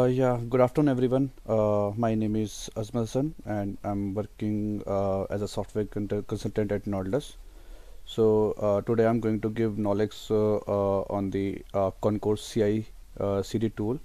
Yeah, good afternoon, everyone. My name is Azmal Hassan, and I'm working as a software consultant at Nodless. So today I'm going to give knowledge on the Concourse CI CD tool.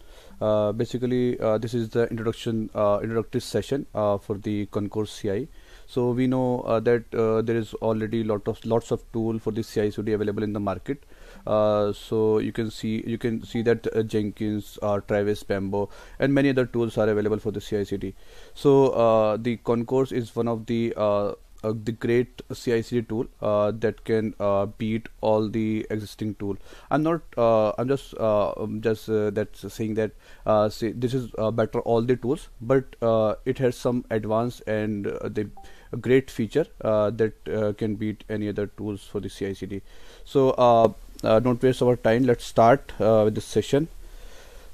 Basically, this is the introductory session for the Concourse CI. So we know that there is already lots of tool for the CI CD available in the market. So you can see that Jenkins, Travis, Bamboo, and many other tools are available for the CI/CD. So the Concourse is one of the great CI/CD tool that can beat all the existing tool. I'm not. I'm just that's saying that say this is better all the tools, but it has some advanced and the a great feature that can beat any other tools for the CI/CD. So don't waste our time. Let's start with this session.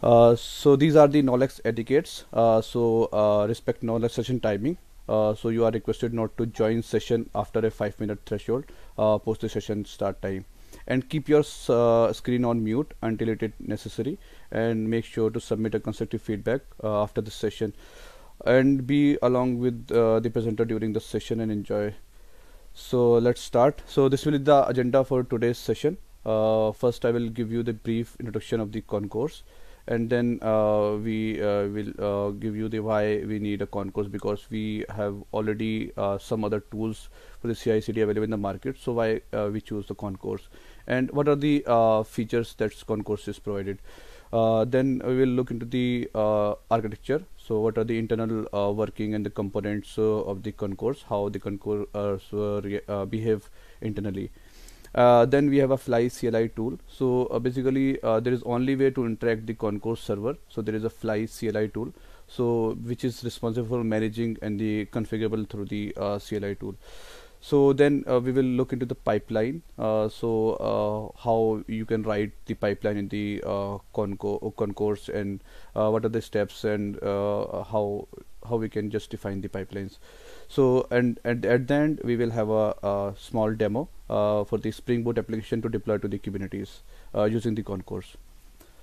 So these are the knowledge etiquettes. Respect knowledge session timing. So you are requested not to join session after a 5 minute threshold post the session start time, and keep your screen on mute until it is necessary, and make sure to submit a constructive feedback after the session, and be along with the presenter during the session and enjoy. So let's start. So this will be the agenda for today's session. First, I will give you the brief introduction of the concourse, and then we will give you the why we need a concourse, because we have already some other tools for the CI/CD available in the market. So why we choose the concourse, and what are the features that concourse is provided. Then we will look into the architecture. So what are the internal working and the components of the concourse, how the concourse behave internally. Then we have a Fly CLI tool. So basically there is only way to interact the concourse server. So there is a Fly CLI tool, so which is responsible for managing and the configurable through the CLI tool. So then we will look into the pipeline. How you can write the pipeline in the concourse, and what are the steps, and how we can just define the pipelines. So and at the end we will have a small demo for the Spring Boot application to deploy to the Kubernetes using the concourse.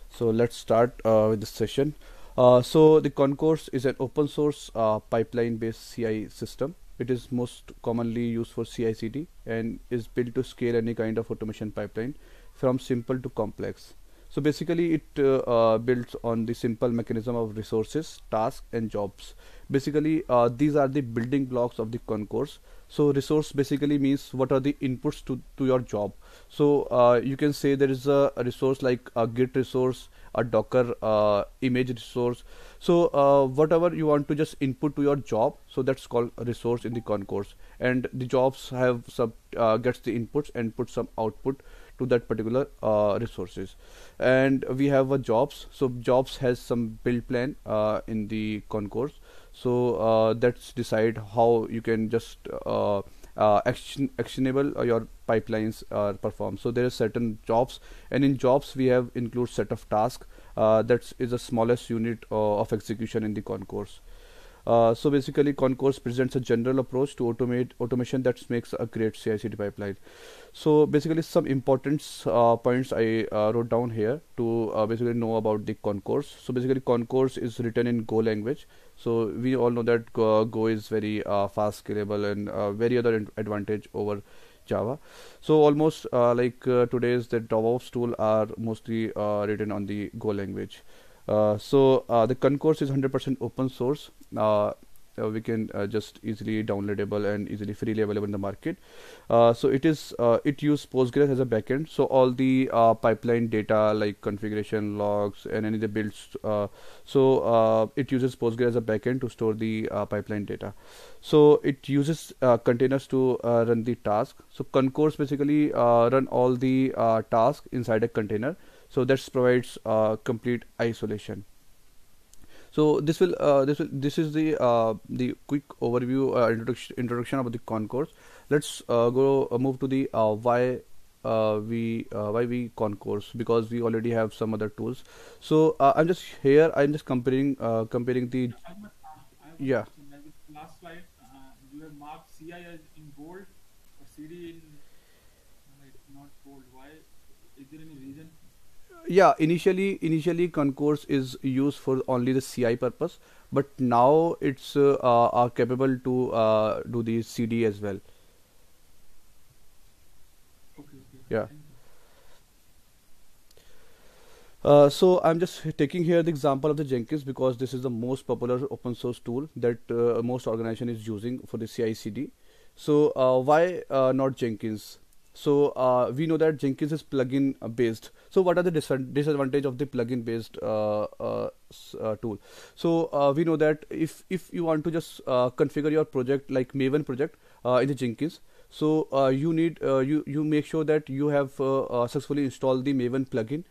So let's start with this session. So the Concourse is an open source pipeline based CI system. It is most commonly used for CI/CD and is built to scale any kind of automation pipeline from simple to complex. So basically it builds on the simple mechanism of resources, tasks, and jobs. Basically these are the building blocks of the concourse. So resource basically means what are the inputs to your job. So you can say there is a resource like a Git resource, a Docker image resource. So whatever you want to just input to your job, so that's called a resource in the concourse, and the jobs have some gets the inputs and put some output to that particular resources. And we have a jobs. So jobs has some build plan in the concourse. So that's decide how you can just actionable your pipelines perform. So there are certain jobs, and in jobs we have include set of tasks. That is the smallest unit of execution in the concourse. So basically concourse presents a general approach to automation that makes a great CI/CD pipeline. So basically some important points I wrote down here to basically know about the concourse. So basically concourse is written in Go language. So we all know that Go is very fast scalable, and very other advantage over Java. So almost today's the DevOps tool are mostly written on the Go language. The concourse is 100% open source. We can just easily downloadable and easily freely available in the market. It uses Postgres as a backend. So all the pipeline data like configuration logs and any of the builds. It uses Postgres as a backend to store the pipeline data. So it uses containers to run the task. So concourse basically run all the tasks inside a container. So that provides complete isolation. So this is the quick overview introduction about the concourse. Let's go move to the why we concourse, because we already have some other tools. So I'm just comparing the I have one yeah. question. Like this last slide, you have marked CI as in bold, but CD in like not bold. Why? Is there any reason? Yeah, initially concourse is used for only the CI purpose, but now it's are capable to do the CD as well. Okay, okay, Yeah. thank you. So I'm just taking here the example of the Jenkins because this is the most popular open source tool that most organization is using for the CI/CD. So why not Jenkins? So we know that Jenkins is plugin based. So what are the disadvantage of the plugin based tool? So we know that if you want to just configure your project like Maven project in the Jenkins, so you make sure that you have successfully installed the Maven plugin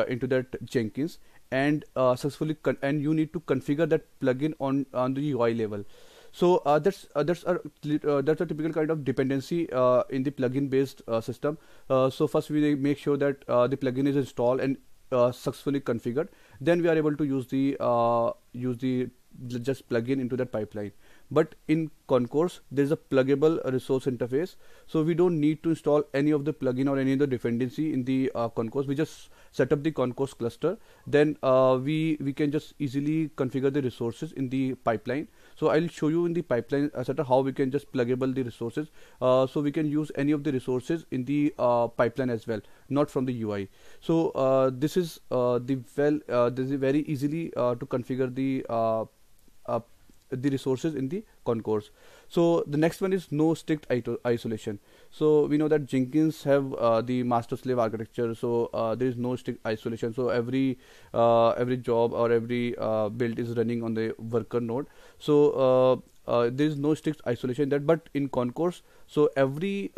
into that Jenkins, and and you need to configure that plugin on the UI level. So that's a typical kind of dependency in the plugin based system. So first we make sure that the plugin is installed and successfully configured. Then we are able to use the just plugin into that pipeline. But in Concourse there is a pluggable resource interface, so we don't need to install any of the plugin or any of the dependency in the Concourse. We just set up the Concourse cluster, then we can just easily configure the resources in the pipeline. So I'll show you in the pipeline setup how we can just pluggable the resources, so we can use any of the resources in the pipeline as well, not from the UI. So this is very easily to configure uh, the resources in the Concourse. So the next one is no strict isolation. So we know that Jenkins have the master slave architecture, so there is no strict isolation. So every job or every build is running on the worker node. So there is no strict isolation that, but in Concourse, so every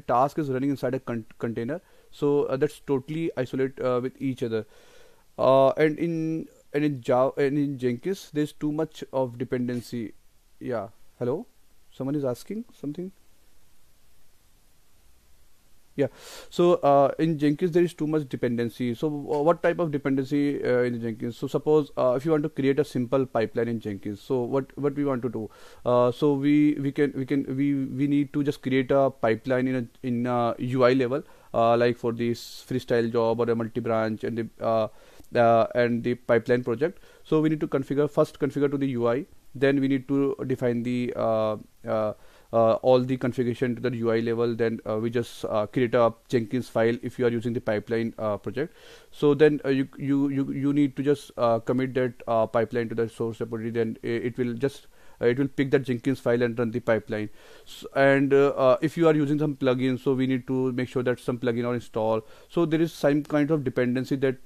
task is running inside a container. So that's totally isolate with each other. And in Java and in Jenkins, there's too much of dependency. Yeah. Hello. Someone is asking something. Yeah. So in Jenkins there is too much dependency. So what type of dependency in Jenkins? So suppose if you want to create a simple pipeline in Jenkins, so what we want to do? So we need to just create a pipeline in a UI level, like for this freestyle job or a multi branch and the pipeline project. So we need to configure to the UI. Then we need to define the all the configuration to the UI level. Then we just create a Jenkins file if you are using the pipeline project. So then you need to just commit that pipeline to the source repository. Then it will pick that Jenkins file and run the pipeline. And if you are using some plugins, so we need to make sure that some plugin are installed. So there is some kind of dependency that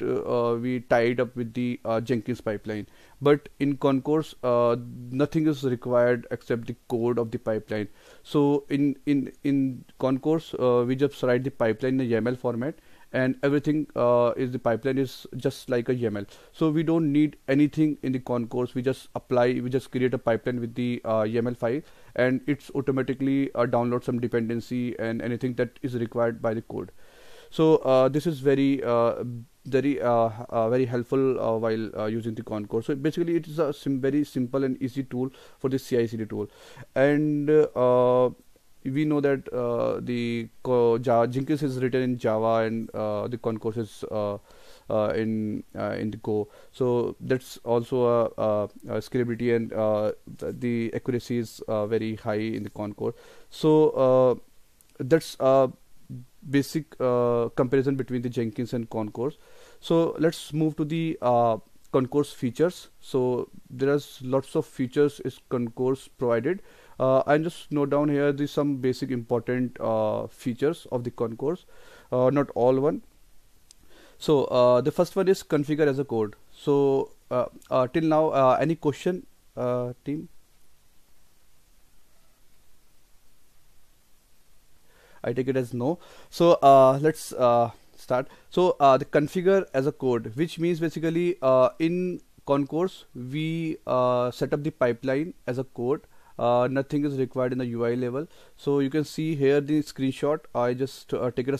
we tied up with the Jenkins pipeline. But in Concourse, nothing is required except the code of the pipeline. So in Concourse, we just write the pipeline in a YAML format, and everything is the pipeline is just like a YAML. So we don't need anything in the Concourse. We just create a pipeline with the YAML file, and it's automatically download some dependency and anything that is required by the code. So this is very helpful while using the Concourse. So basically it is a very simple and easy tool for the CI/CD tool. And we know that Jenkins is written in Java, and the Concourse is in the Go. So that's also a scalability, and the accuracy is very high in the Concourse. So that's basic comparison between the Jenkins and Concourse. So let's move to the Concourse features. So there are lots of features is Concourse provided. I just note down here the some basic important features of the Concourse, not all one. So the first one is configure as a code. So till now, any question, team? I take it as no. So let's start. So the configure as a code, which means basically in Concourse we set up the pipeline as a code. Nothing is required in the UI level. So you can see here the screenshot. I just take it a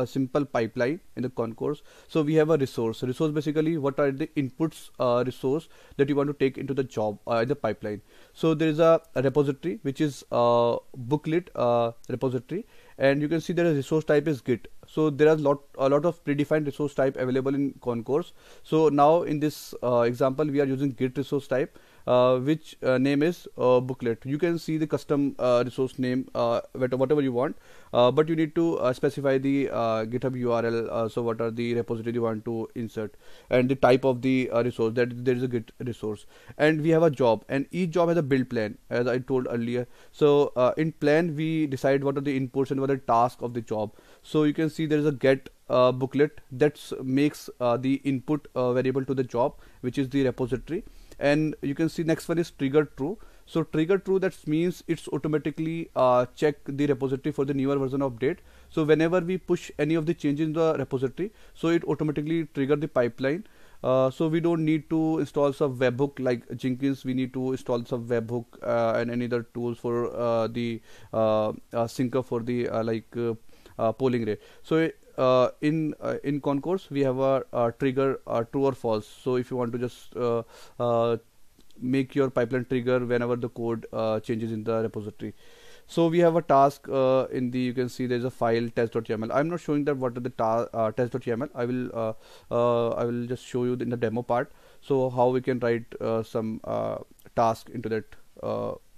simple pipeline in the Concourse. So we have a resource. Resource basically what are the inputs resource that you want to take into the job in the pipeline. So there is a repository which is booklet repository, and you can see that a resource type is Git. So there are a lot of predefined resource type available in Concourse. So now in this example we are using Git resource type, which name is booklet. You can see the custom resource name, whatever you want, but you need to specify the GitHub URL. So what are the repository you want to insert, and the type of the resource, that there is a Git resource. And we have a job, and each job has a build plan, as I told earlier. So in plan we decide what are the inputs and what are the tasks of the job. So you can see there is a get booklet that makes the input variable to the job, which is the repository. And you can see next one is trigger true. So trigger true, that means it's automatically check the repository for the newer version of update. So whenever we push any of the changes in the repository, so it automatically trigger the pipeline. So we don't need to install some webhook like Jenkins. We need to install some webhook and any other tools for the syncer for the polling rate. So in Concourse we have a trigger true or false. So if you want to just make your pipeline trigger whenever the code changes in the repository. So we have a task in the, you can see there's a file test.yml. I'm not showing that what are the test.yml. I will just show you in the demo part. So how we can write some task into that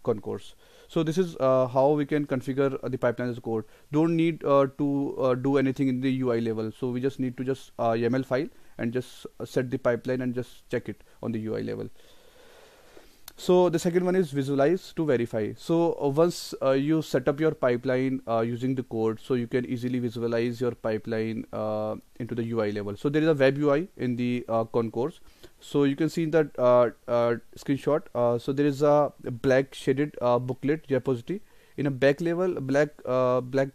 Concourse. So this is how we can configure the pipeline as a code. Don't need to do anything in the UI level. So we just need to just YAML file and just set the pipeline and just check it on the UI level. So the second one is visualize to verify. So once you set up your pipeline using the code, so you can easily visualize your pipeline into the UI level. So there is a web UI in the Concourse. So you can see in that screenshot. So there is a black shaded booklet repository. In a back level, black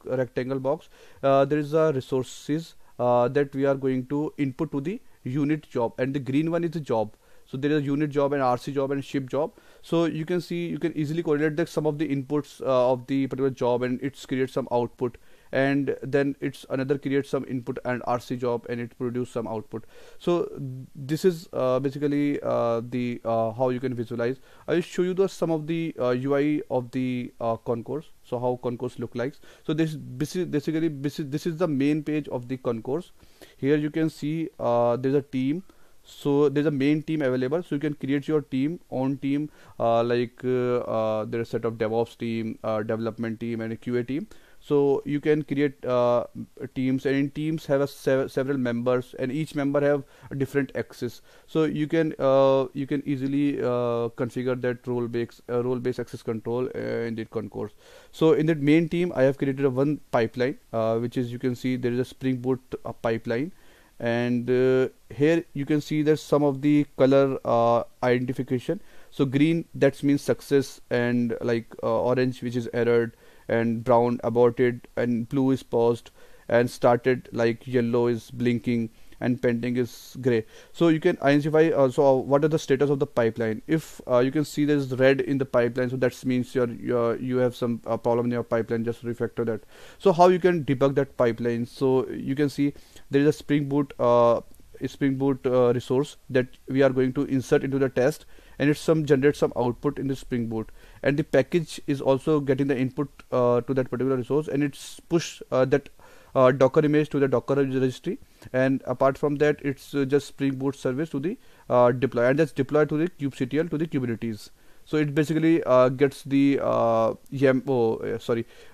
rectangle box, there is a resources that we are going to input to the unit job, and the green one is the job. So there is a unit job and RC job and ship job. So you can see, you can easily correlate the some of the inputs of the particular job, and it's create some output, and then it's another creates some input and RC job, and it produce some output. So this is basically the how you can visualize. I will show you the some of the UI of the Concourse. So how Concourse look like. So this basically this is the main page of the Concourse. Here you can see there's a team. So there's a main team available, so you can create your team, own team, there's a set of DevOps team, development team, and a QA team. So you can create teams, and in teams have a several members, and each member have a different access. So you can easily configure that role-based access control in the Concourse. So in that main team, I have created a one pipeline, which is, you can see there is a Spring Boot pipeline. And here you can see there's some of the color identification. So green, that means success, and orange, which is errored, and brown aborted, and blue is paused, and started, like yellow is blinking, and pending is gray. So you can identify also what are the status of the pipeline. If you can see there's red in the pipeline, so that means you have some problem in your pipeline. Just refactor that. So how you can debug that pipeline? So you can see there is a Spring Boot resource that we are going to insert into the test, and it generates some output in the Spring Boot, and the package is also getting the input to that particular resource, and it's push that Docker image to the Docker registry. And apart from that, it's just Spring Boot service to the deploy, and that's deployed to the kubectl to the Kubernetes. So it basically gets the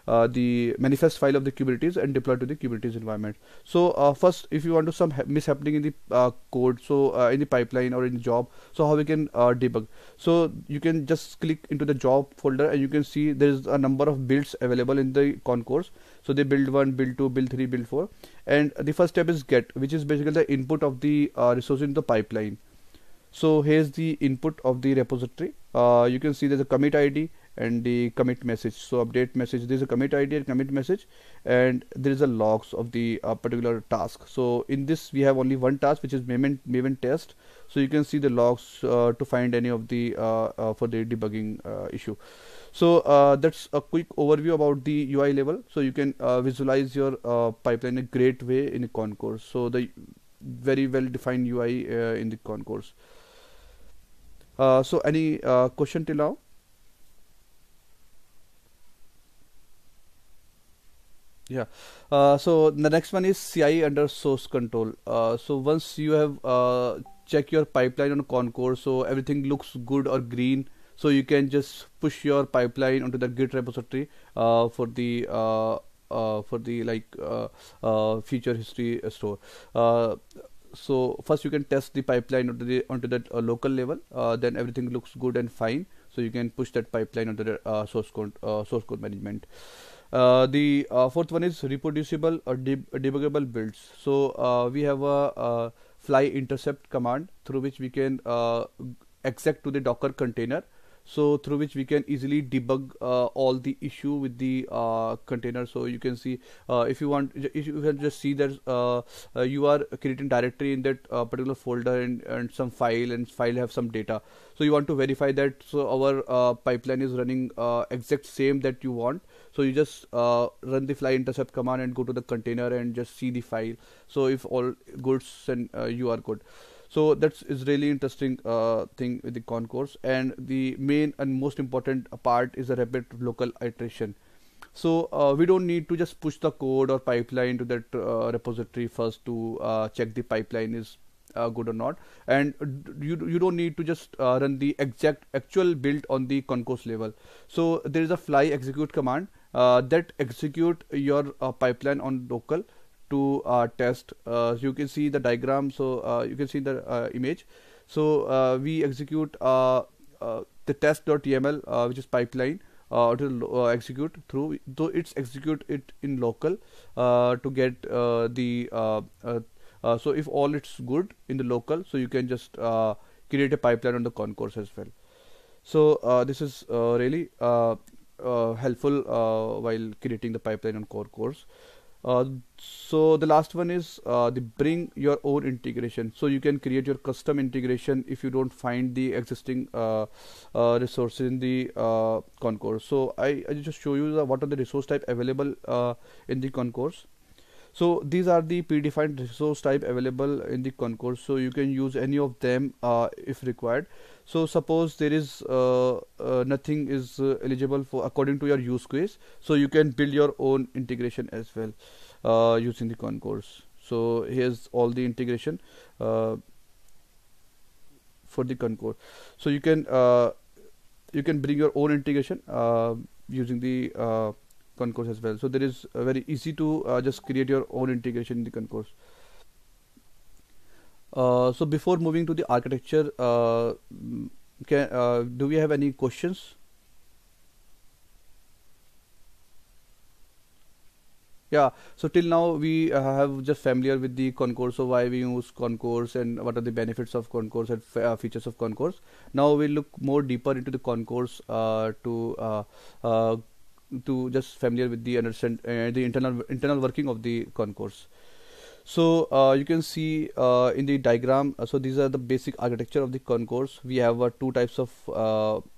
the manifest file of the Kubernetes and deploy to the Kubernetes environment. So first, if you want to some mishappening in the code, so in the pipeline or in the job, so how we can debug? So you can just click into the job folder, and you can see there is a number of builds available in the Concourse. So they build 1, build 2, build 3, build 4, and the first step is get, which is basically the input of the resource in the pipeline. So here's the input of the repository. You can see there's a commit ID and the commit message. So update message, there's a commit ID and commit message, and there is a logs of the particular task. So in this we have only one task, which is Maven test. So you can see the logs to find any of the for the debugging issue. So that's a quick overview about the UI level. So you can visualize your pipeline in a great way in a Concourse. So the very well defined UI in the Concourse. So any question till now? Yeah. So the next one is CI under source control. So once you have check your pipeline on Concourse, so everything looks good or green, so you can just push your pipeline onto the Git repository for the feature history store. Uh, so first you can test the pipeline onto that local level. Then everything looks good and fine. So you can push that pipeline onto the source code management. The fourth one is reproducible or debuggable builds. So we have a fly intercept command through which we can exec to the Docker container. So through which we can easily debug all the issue with the container. So you can see if you want, if you can just see that you are creating directory in that particular folder and some file and file have some data. So you want to verify that so our pipeline is running exact same that you want. So you just run the fly intercept command and go to the container and just see the file. So if all goods and you are good. So that's is really interesting thing with the concourse. And the main and most important part is the rapid local iteration. So we don't need to just push the code or pipeline to that repository first to check the pipeline is good or not. And you don't need to just run the exact actual build on the concourse level. So there is a fly execute command that execute your pipeline on local to test. You can see the diagram. So you can see the image. So we execute the test.yml, which is pipeline to execute through. So it's execute it in local to get so if all it's good in the local, so you can just create a pipeline on the concourse as well. So this is really helpful while creating the pipeline on core course. So the last one is the bring your own integration. So you can create your custom integration if you don't find the existing resources in the concourse. So I just show you what are the resource type available in the concourse. So these are the predefined resource type available in the concourse. So you can use any of them if required. So suppose there is nothing is eligible for according to your use case. So you can build your own integration as well using the concourse. So here's all the integration for the concourse. So you can bring your own integration using the concourse as well. So there is very easy to just create your own integration in the concourse. So before moving to the architecture, do we have any questions? Yeah, so till now we have just familiar with the concourse, so why we use concourse and what are the benefits of concourse and features of concourse. Now we look more deeper into the concourse to just familiar with the understand the internal working of the concourse. So you can see in the diagram. So these are the basic architecture of the concourse. We have two types of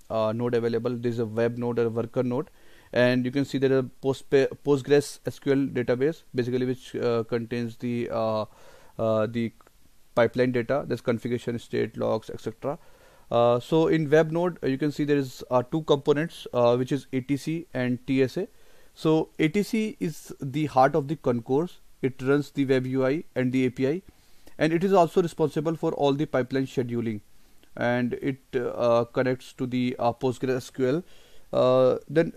node available. There is a web node and a worker node, and you can see there is a Postgres SQL database, basically which contains the pipeline data. There's configuration, state, logs, etc. So in web node you can see there is two components which is ATC and TSA. So ATC is the heart of the concourse. It runs the web UI and the API, and it is also responsible for all the pipeline scheduling, and it connects to the PostgreSQL. Then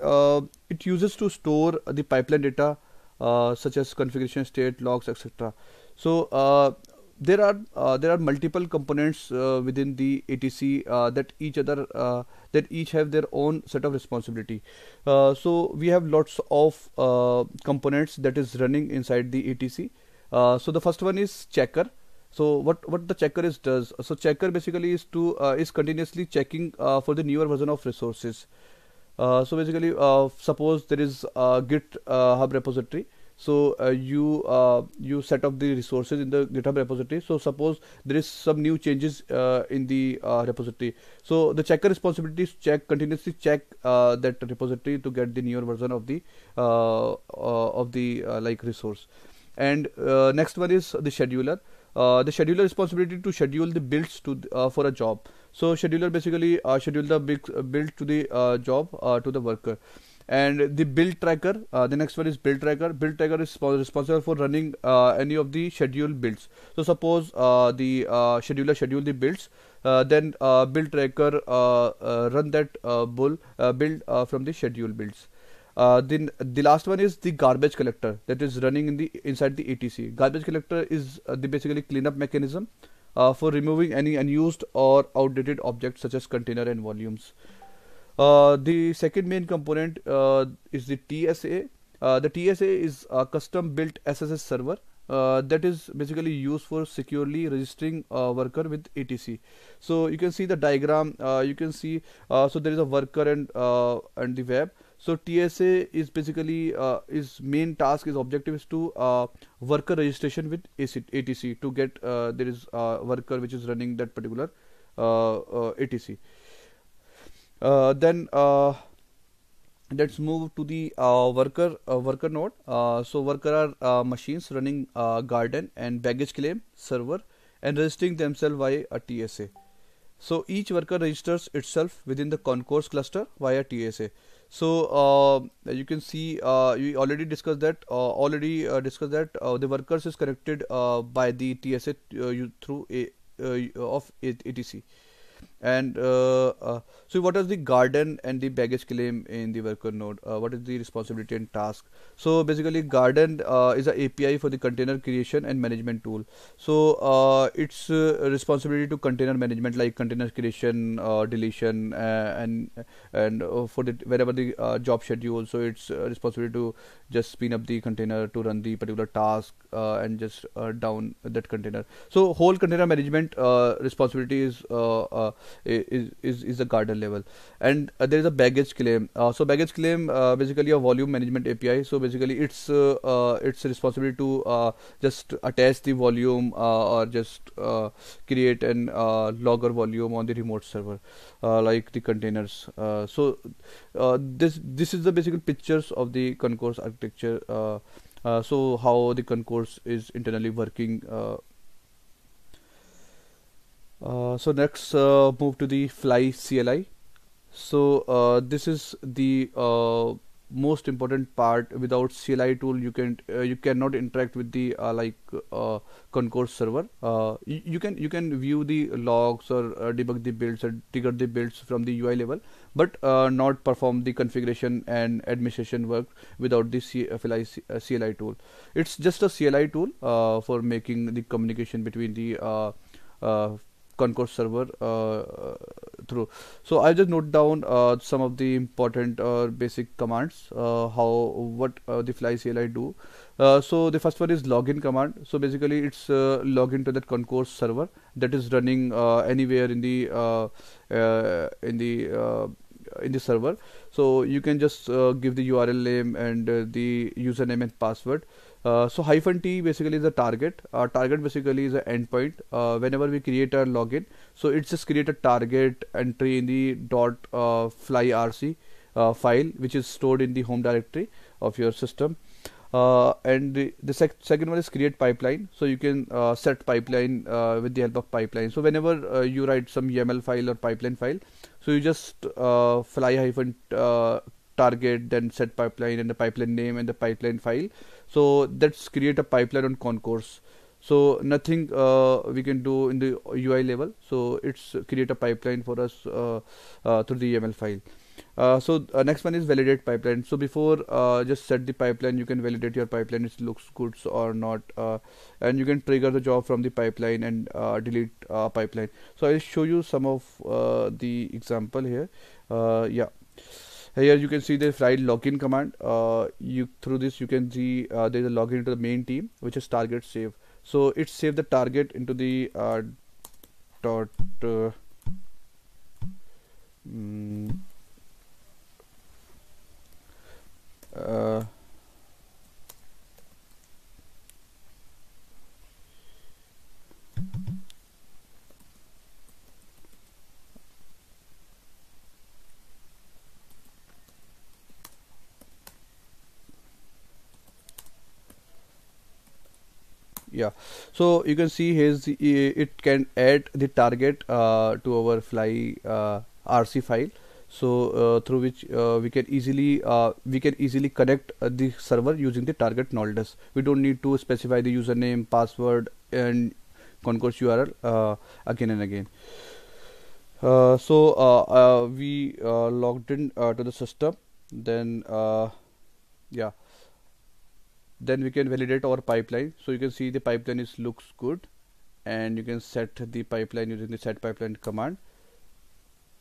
it uses to store the pipeline data such as configuration, state, logs, etc. So there are multiple components within the ATC that each have their own set of responsibility. So we have lots of components that is running inside the ATC. So the first one is checker. So what the checker does. So checker basically is continuously checking for the newer version of resources. So basically, suppose there is a Git hub repository. So you set up the resources in the GitHub repository. So suppose there is some new changes in the repository. So the checker responsibility is continuously check that repository to get the newer version of the like resource. And next one is the scheduler. The scheduler responsibility to schedule the builds to for a job. So scheduler basically schedule the big build to the job to the worker. And the build tracker, the next one is build tracker. Build tracker is responsible for running any of the schedule builds. So suppose the scheduler schedule the builds, then build tracker run that build from the schedule builds. Then the last one is the garbage collector that is running in the inside the ATC. Garbage collector is the basically cleanup mechanism for removing any unused or outdated objects such as container and volumes. The second main component is the TSA. The TSA is a custom built SSH server that is basically used for securely registering a worker with ATC. So you can see the diagram. You can see so there is a worker and the web. So TSA is basically his main task, his objective is to worker registration with ATC to get there is a worker which is running that particular ATC. Then let's move to the worker node. So worker are machines running garden and baggage claim server and registering themselves via a TSA. So each worker registers itself within the concourse cluster via TSA. So you can see we already discussed that the workers is connected by the TSA through of ATC. And so what is the garden and the baggage claim in the worker node? What is the responsibility and task? So basically garden is a API for the container creation and management tool. So it's responsibility to container management like container creation, deletion, and for the wherever the job schedule. So it's responsibility to just spin up the container to run the particular task and just down that container. So whole container management responsibility is the garden level. And there is a baggage claim. So baggage claim basically a volume management API. So basically it's responsibility to just attach the volume or just create an logger volume on the remote server like the containers. So this is the basic pictures of the concourse architecture. So how the concourse is internally working. So next move to the Fly CLI. So this is the most important part. Without CLI tool you cannot interact with the concourse server. You can view the logs or debug the builds or trigger the builds from the UI level, but not perform the configuration and administration work without the CLI tool. It's just a CLI tool for making the communication between the concourse server through. So I just note down some of the important basic commands, what the Fly CLI do. So the first one is login command. So basically it's login to that concourse server that is running anywhere in the server. So you can just give the URL name and the username and password. So -t basically is a target. Target basically is an endpoint. Whenever we create a login, so it's just create a target entry in the .flyrc file, which is stored in the home directory of your system. And the second one is create pipeline. So you can set pipeline with the help of pipeline. So whenever you write some YAML file or pipeline file, so you just fly target, then set pipeline and the pipeline name and the pipeline file. So that's create a pipeline on concourse. So nothing we can do in the UI level. So it's create a pipeline for us through the YAML file. So next one is validate pipeline. So before just set the pipeline, you can validate your pipeline, it looks good or not, and you can trigger the job from the pipeline and delete pipeline. So I'll show you some of the example here. Yeah. Here you can see the Fly login command. Through this you can see there is a login into the main team, which is target save. So it saved the target into the dot yeah. So you can see here it can add the target to our Fly RC file. through which we can easily connect the server using the target Noldes. We don't need to specify the username, password, and concourse URL again and again. We logged in to the system. Then yeah, then we can validate our pipeline. So you can see the pipeline is looks good, and you can set the pipeline using the set pipeline command.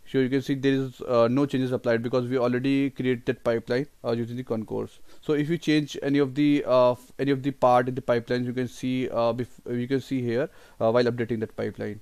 So you can see there is no changes applied because we already created that pipeline using the concourse. So if you change any of the part in the pipeline, you can see here while updating that pipeline.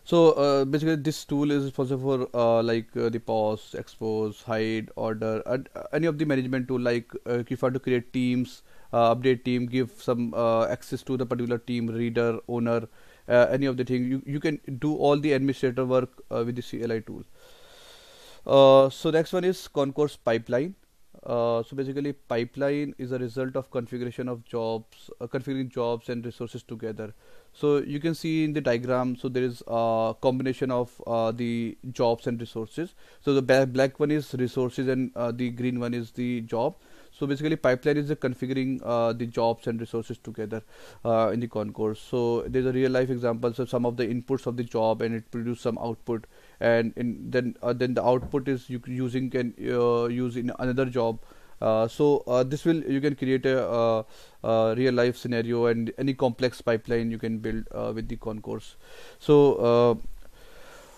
So basically, this tool is responsible for the pause, expose, hide, order, and any of the management tool. Like if you want to create teams, update team, give some access to the particular team, reader, owner, any of the thing. You can do all the administrator work with the CLI tool. So next one is concourse pipeline. So basically, pipeline is a result of configuration of jobs, configuring jobs and resources together. So you can see in the diagram, so there is a combination of the jobs and resources. So the black one is resources, and the green one is the job. So basically, pipeline is configuring the jobs and resources together in the concourse. So there's a real life example. So some of the inputs of the job, and it produce some output, and then the output is using can use in another job. This will you can create a real life scenario, and any complex pipeline you can build with the concourse.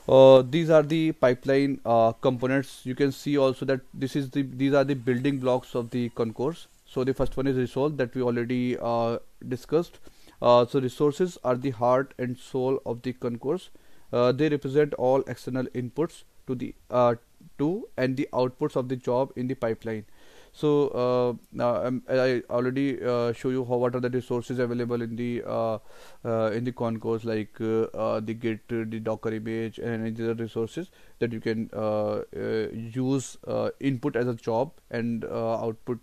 These are the pipeline components. You can see also that these are the building blocks of the concourse. So the first one is resolve that we already discussed. So resources are the heart and soul of the concourse. They represent all external inputs to the and the outputs of the job in the pipeline. So I already show you what are the resources available in the concourse, like the Git, the Docker image, and any other resources that you can use input as a job, and output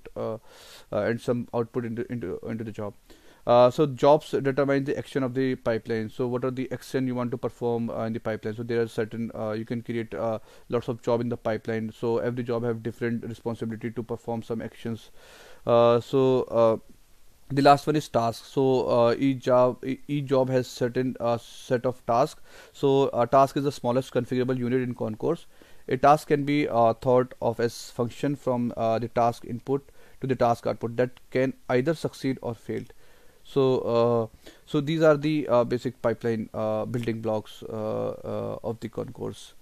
and some output into the job. So jobs determine the action of the pipeline. So what are the action you want to perform in the pipeline? So there are certain you can create lots of job in the pipeline. So every job have different responsibility to perform some actions. The last one is task. So each job has certain set of tasks. So a task is the smallest configurable unit in concourse. A task can be thought of as function from the task input to the task output that can either succeed or fail. So these are the basic pipeline building blocks of the concourse.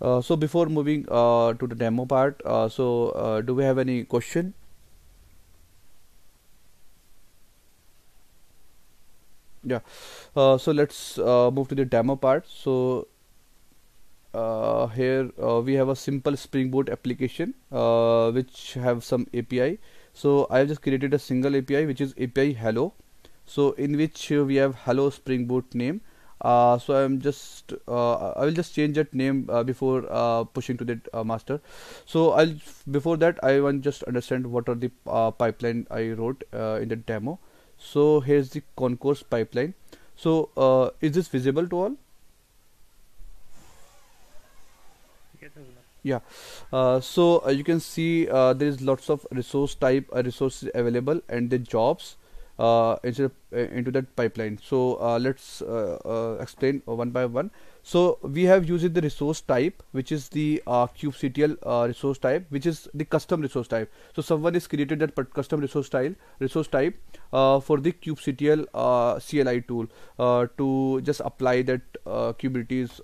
So before moving to the demo part, do we have any question? Yeah. So let's move to the demo part. So here we have a simple Spring Boot application which have some API. So I have just created a single API, which is API hello. So in which we have hello Spring Boot name. So I will just change that name before pushing to the master. So before that I want just understand what are the pipeline I wrote in the demo. So here's the concourse pipeline. So is this visible to all? Yeah. You can see there is lots of resources available, and the jobs into that pipeline. So let's explain one by one. So we have used the resource type, which is the kubectl resource type, which is the custom resource type. So someone is created that custom resource type for the kubectl CLI tool to just apply that Kubernetes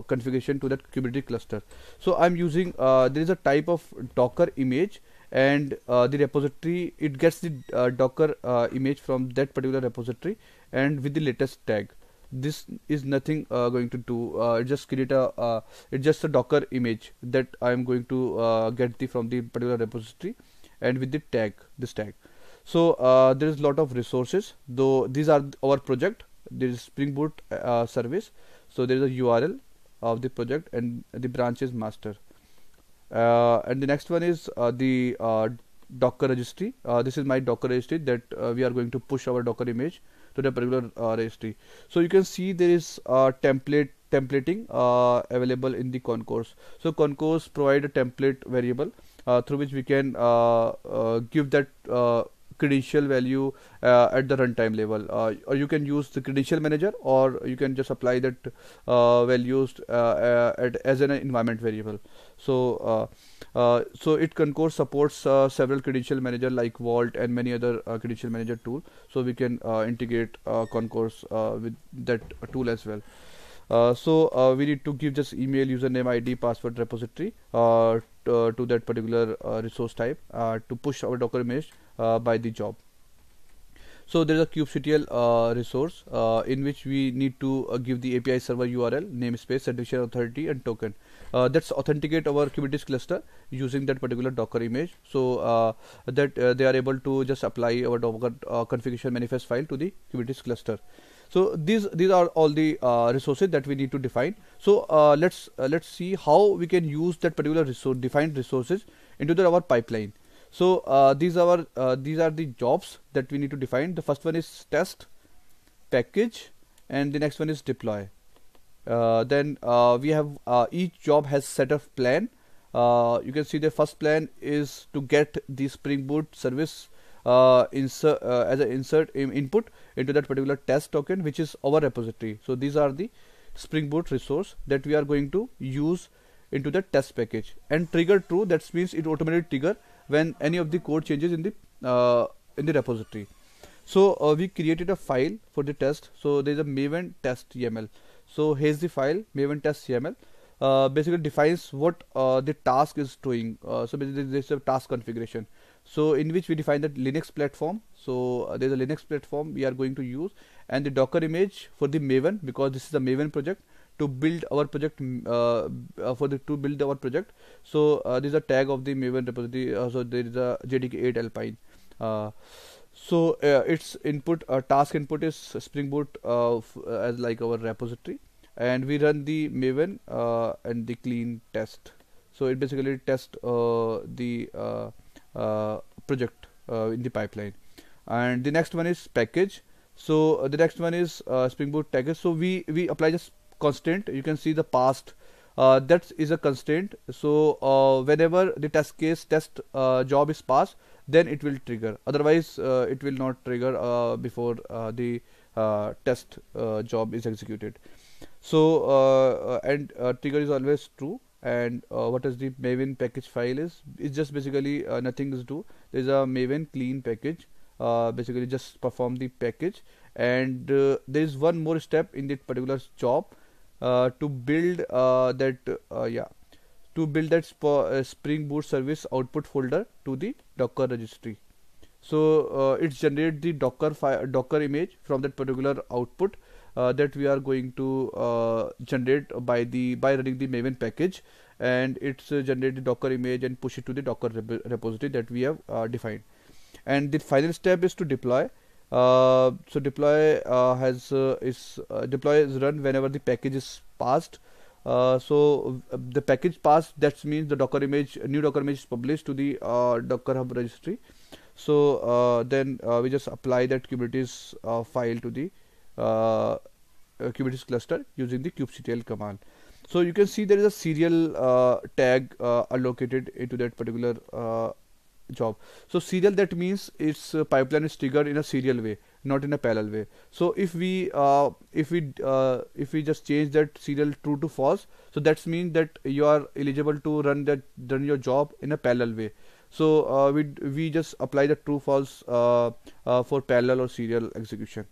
configuration to that Kubernetes cluster. So I'm using there is a type of Docker image, and the repository, it gets the Docker image from that particular repository, and with the latest tag. This is nothing going to do. It just create it's just a Docker image that I am going to get from the particular repository, and with the this tag. So there is a lot of resources, though these are our project. There is Spring Boot service. So there is a URL of the project, and the branch is master. And the next one is the Docker registry. This is my Docker registry that we are going to push our Docker image to the particular registry. So you can see there is templating available in the concourse. So concourse provide a template variable through which we can give that credential value at the runtime level, or you can use the credential manager, or you can just apply that values as an environment variable. So it concourse supports several credential manager like Vault and many other credential manager tool, so we can integrate concourse with that tool as well. We need to give just email, username, ID, password, repository to that particular resource type to push our Docker image by the job. So there is a kubectl resource in which we need to give the API server URL, namespace, certification authority, and token. That's authenticate our Kubernetes cluster using that particular Docker image, so that they are able to just apply our Docker configuration manifest file to the Kubernetes cluster. So these are all the resources that we need to define. So let's see how we can use that particular defined resources into our pipeline. So these are the jobs that we need to define. The first one is test, package, and the next one is deploy. Then we have each job has set of plan. You can see the first plan is to get the Spring Boot service insert as an input into that particular test token, which is our repository. So these are the Spring Boot resource that we are going to use into the test package. And trigger true, that means it automatically trigger when any of the code changes in the repository. So we created a file for the test. So there is a Maven test YAML. So here's the file, Maven test YAML. Basically defines what the task is doing. So basically this is a task configuration, so in which we define that Linux platform. So there's a Linux platform we are going to use, and the Docker image for the Maven, because this is a Maven project to build our project. To build our project, so this is a tag of the Maven repository. So there is a JDK 8 Alpine. Its input task input is Spring Boot as like our repository, and we run the Maven and the clean test. So it basically tests the project in the pipeline. And the next one is package. So the next one is Spring Boot package. So we apply just constant. You can see the past. That is a constraint. So whenever the test job is passed, then it will trigger. Otherwise, it will not trigger before the test job is executed. So trigger is always true. And what is the Maven package file is? It's just basically nothing is do. There is a Maven clean package. Basically just perform the package, and there is one more step in that particular job to build Spring Boot service output folder to the Docker registry. So it generates the Docker image from that particular output that we are going to generate by running the Maven package, and it's generate the Docker image and push it to the Docker repository that we have defined. And the final step is to deploy. So deploy deploy is run whenever the package is passed. The package passed, that means the new Docker image is published to the Docker Hub registry. So then we just apply that Kubernetes file to the Kubernetes cluster using the kubectl command. So you can see there is a serial tag allocated into that particular job. So serial, that means its pipeline is triggered in a serial way, not in a parallel way. So if we just change that serial true to false, so that means that you are eligible to run your job in a parallel way. So we just apply the true false for parallel or serial execution.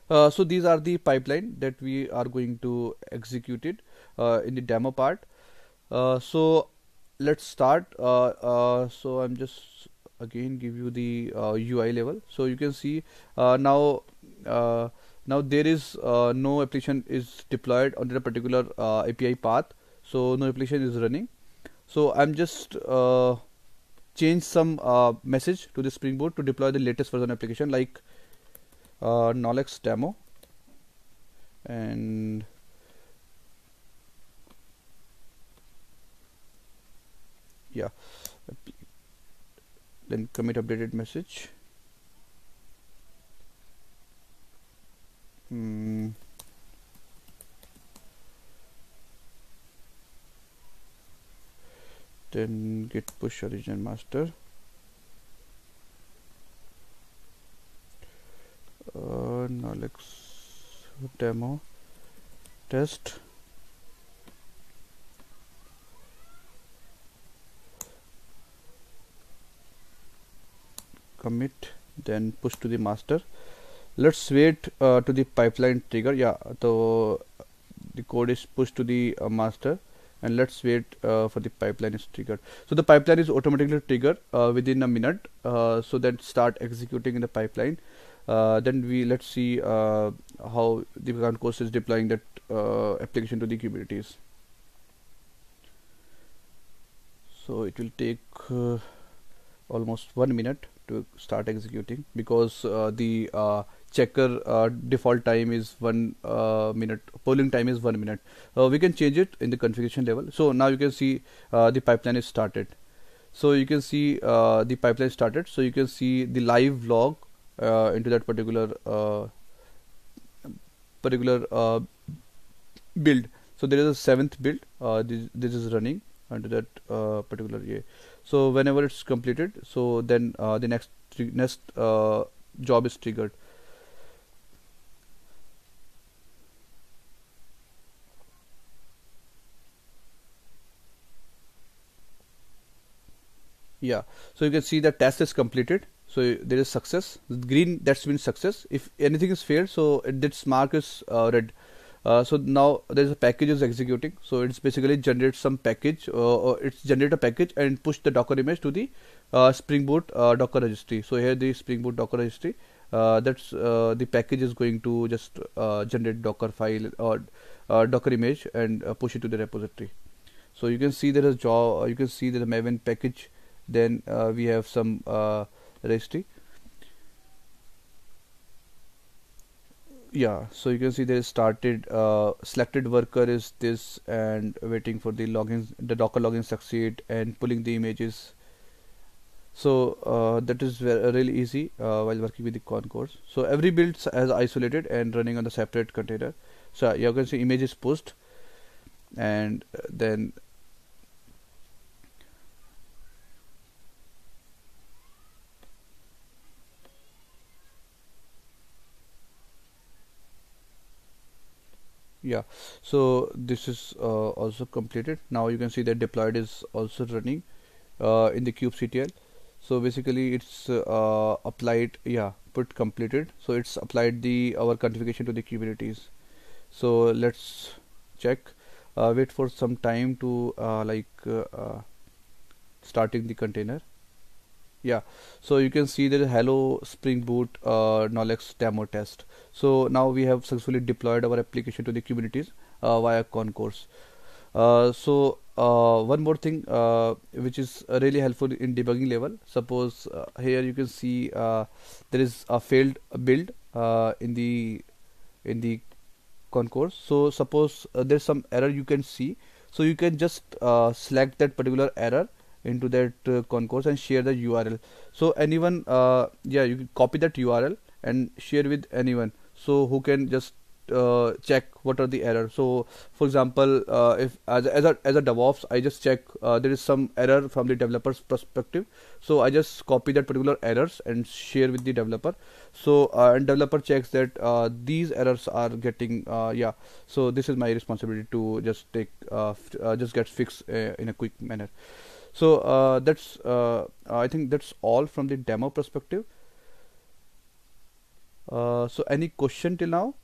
So these are the pipeline that we are going to execute it in the demo part. So let's start. So I'm just again give you the UI level. So you can see now there is no application is deployed on a particular API path. So no application is running. So I'm just change some message to the Spring Boot to deploy the latest version application, like Nolex demo, and yeah, then commit updated message. mm, then git push origin master. Now let's demo test. Commit, then push to the master. Let's wait to the pipeline trigger. Yeah, so the code is pushed to the master, and let's wait for the pipeline is triggered. So the pipeline is automatically triggered within a minute. So then start executing in the pipeline. Then let's see how the concourse is deploying that application to the Kubernetes. So it will take almost 1 minute to start executing, because the checker default time is 1 minute, polling time is 1 minute. We can change it in the configuration level. So now you can see the pipeline is started. So you can see the pipeline started. So you can see the live log into that particular build. So there is a seventh build. This is running under that particular year. So whenever it's completed, so then the next job is triggered. Yeah, so you can see the test is completed. So there is success. Green, that's means success. If anything is failed, so its mark is red. So now there is a package is executing. So it's basically generate some package, or it's generate a package and push the Docker image to the Spring Boot Docker registry. So here the Spring Boot Docker registry. That's the package is going to just generate Docker file or Docker image and push it to the repository. So you can see there is job. You can see there is a Maven package. Then we have some registry. Yeah, so you can see there is started selected worker is this, and waiting for the login, the Docker login succeed, and pulling the images. So that is really easy while working with the concourse. So every build is isolated and running on a separate container. So you can see image is pushed, and then yeah, so this is also completed. Now you can see that deployed is also running in the kubectl. So basically it's applied, yeah, put completed. So it's applied the our configuration to the Kubernetes. So let's check, wait for some time to starting the container. Yeah, so you can see there is hello Spring Boot Nolex demo test. So now we have successfully deployed our application to the Kubernetes via concourse. One more thing which is really helpful in debugging level. Suppose here you can see there is a failed build in the concourse. So suppose there's some error you can see. So you can just select that particular error into that concourse and share the URL. So anyone, yeah, you can copy that URL and share with anyone, so who can just check what are the errors. So for example, if as a DevOps, I just check there is some error from the developer's perspective. So I just copy that particular errors and share with the developer. So and developer checks that these errors are getting yeah. So this is my responsibility to just take just get fixed in a quick manner. So that's I think that's all from the demo perspective. So any question till now?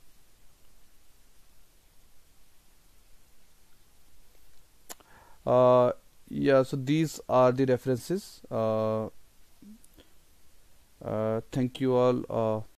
uh, yeah, so these are the references. Thank you all